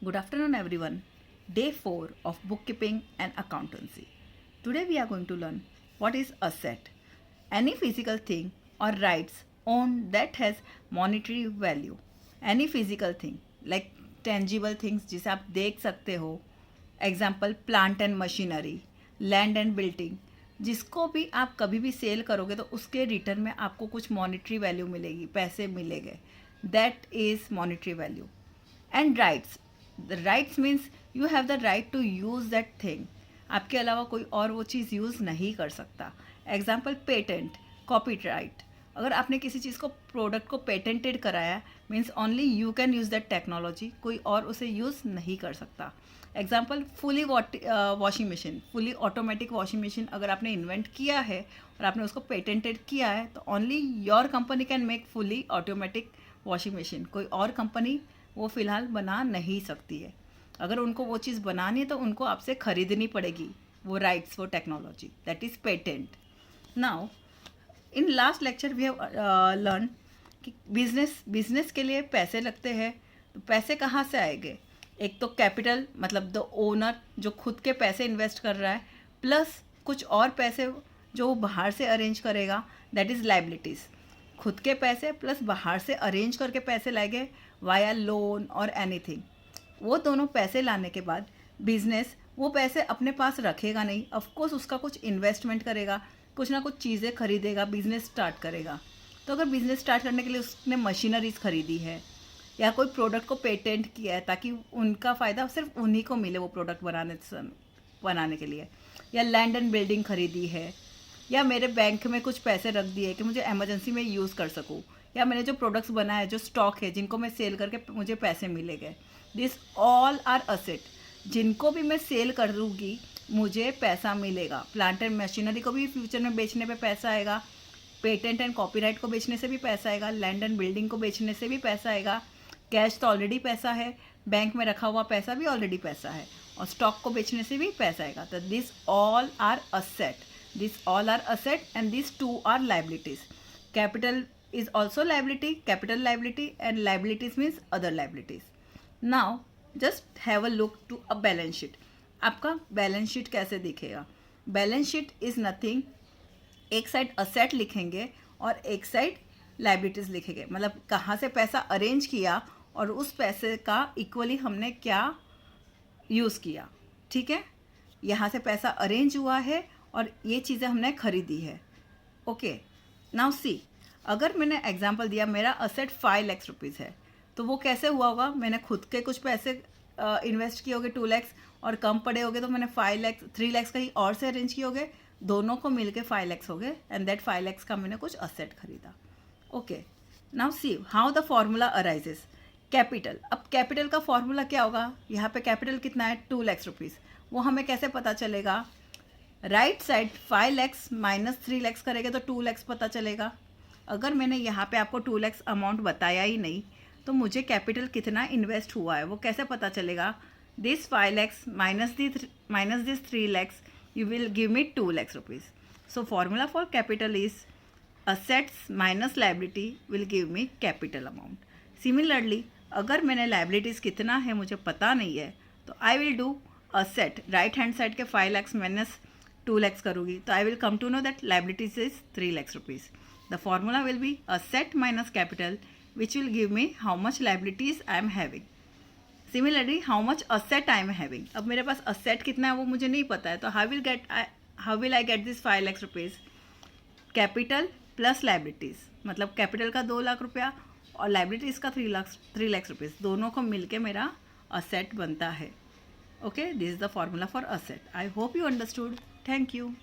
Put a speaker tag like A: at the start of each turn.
A: Good afternoon, everyone. Day 4 of bookkeeping and accountancy. Today we are going to learn what is asset. Any physical thing or rights owned that has monetary value. Any physical thing like tangible things जिसे आप देख सकते हो. Example plant and machinery, land and building. जिसको भी आप कभी भी सेल करोगे तो उसके रिटर्न में आपको कुछ मॉनिटरी वैल्यू मिलेगी, पैसे मिलेंगे. That is monetary value. And rights. The rights means you have the right to use that thing. आपके अलावा कोई और वो चीज़ यूज़ नहीं कर सकता. Example patent, copyright. अगर आपने किसी चीज़ को प्रोडक्ट को पेटेंटेड कराया means only you can use that technology, कोई और उसे यूज़ नहीं कर सकता. Example fully washing machine, fully automatic washing machine अगर आपने इन्वेंट किया है और आपने उसको पेटेंटेड किया है तो only your company can make fully automatic washing machine. कोई और कंपनी वो फ़िलहाल बना नहीं सकती है. अगर उनको वो चीज़ बनानी है तो उनको आपसे ख़रीदनी पड़ेगी वो राइट्स, वो technology. That is patent. Now in last lecture we have learn कि बिजनेस के लिए पैसे लगते हैं. तो पैसे कहाँ से आएंगे? एक तो कैपिटल मतलब द ओनर जो खुद के पैसे इन्वेस्ट कर रहा है, प्लस कुछ और पैसे जो वो बाहर से अरेंज करेगा. That is liabilities. खुद के पैसे प्लस बाहर से अरेंज करके पैसे लाएंगे वाया लोन और एनीथिंग. वो दोनों पैसे लाने के बाद बिजनेस वो पैसे अपने पास रखेगा नहीं. ऑफकोर्स उसका कुछ इन्वेस्टमेंट करेगा, कुछ ना कुछ चीज़ें खरीदेगा, बिजनेस स्टार्ट करेगा. तो अगर बिजनेस स्टार्ट करने के लिए उसने मशीनरीज खरीदी है या कोई प्रोडक्ट को पेटेंट किया है ताकि उनका फ़ायदा सिर्फ उन्हीं को मिले वो प्रोडक्ट बनाने के लिए, या लैंड एंड बिल्डिंग खरीदी है, या मेरे बैंक में कुछ पैसे रख दिए कि मुझे इमरजेंसी में यूज़ कर सकूँ, या मैंने जो प्रोडक्ट्स बनाए जो स्टॉक है जिनको मैं सेल करके मुझे पैसे मिलेंगे. This all are asset. जिनको भी मैं सेल कर दूँगी मुझे पैसा मिलेगा. प्लांट एंड मशीनरी को भी फ्यूचर में बेचने पे पैसा आएगा. पेटेंट एंड कॉपीराइट को बेचने से भी पैसा आएगा. लैंड एंड बिल्डिंग को बेचने से भी पैसा आएगा. कैश तो ऑलरेडी पैसा है, बैंक में रखा हुआ पैसा भी ऑलरेडी पैसा है, और स्टॉक को बेचने से भी पैसा आएगा. तो this all are asset. These all are asset and these two are liabilities. Capital is also liability, capital liability, and liabilities means other liabilities. Now just have a look to a balance sheet. आपका balance sheet कैसे दिखेगा? Balance sheet is nothing. एक side asset लिखेंगे और एक side liabilities लिखेंगे. मतलब कहाँ से पैसा अरेंज किया और उस पैसे का इक्वली हमने क्या यूज़ किया. ठीक है, यहाँ से पैसा अरेंज हुआ है और ये चीज़ें हमने खरीदी है. ओके, नाउ सी, अगर मैंने एग्जांपल दिया मेरा असेट 5 लाख रुपीज़ है तो वो कैसे हुआ होगा? मैंने खुद के कुछ पैसे इन्वेस्ट किए होंगे 2 लाख, और कम पड़े होंगे तो मैंने 5 लाख 3 लाख कहीं और से अरेंज किए होंगे. दोनों को मिल के 5 लाख हो गए एंड दैट 5 लाख का मैंने कुछ असेट खरीदा. Okay, now see how the formula arises. Capital. अब कैपिटल का फॉर्मूला क्या होगा? यहाँ पे कैपिटल कितना है? 2 लाख रुपीज़. वो हमें कैसे पता चलेगा? Right side 5 lakhs minus 3 lakhs करेंगे तो 2 लैक्स पता चलेगा. अगर मैंने यहाँ पे आपको 2 लैक्स अमाउंट बताया ही नहीं तो मुझे कैपिटल कितना इन्वेस्ट हुआ है वो कैसे पता चलेगा? This 5 lakhs minus this 3 lakhs you will give me 2 lakhs rupees. So formula for capital is assets minus liability will give me capital amount. Similarly अगर मैंने लाइबिलिटीज़ कितना है मुझे पता नहीं है तो I will do asset right hand side के 5 लैक्स माइनस 2 lakhs करूँगी तो I will come to know that liabilities is 3 lakhs rupees. The formula will be asset minus capital which will give me how much liabilities I am having. Similarly how much asset I am having. अब मेरे पास asset कितना है वो मुझे नहीं पता है तो how will I get this 5 lakhs rupees? Capital plus liabilities, मतलब कैपिटल का 2 लाख रुपया और लाइबिलिटीज़ का 3 lakhs रुपीज़, दोनों को मिलके मेरा असेट बनता है. Okay, this is the formula for asset. I hope you understood. Thank you.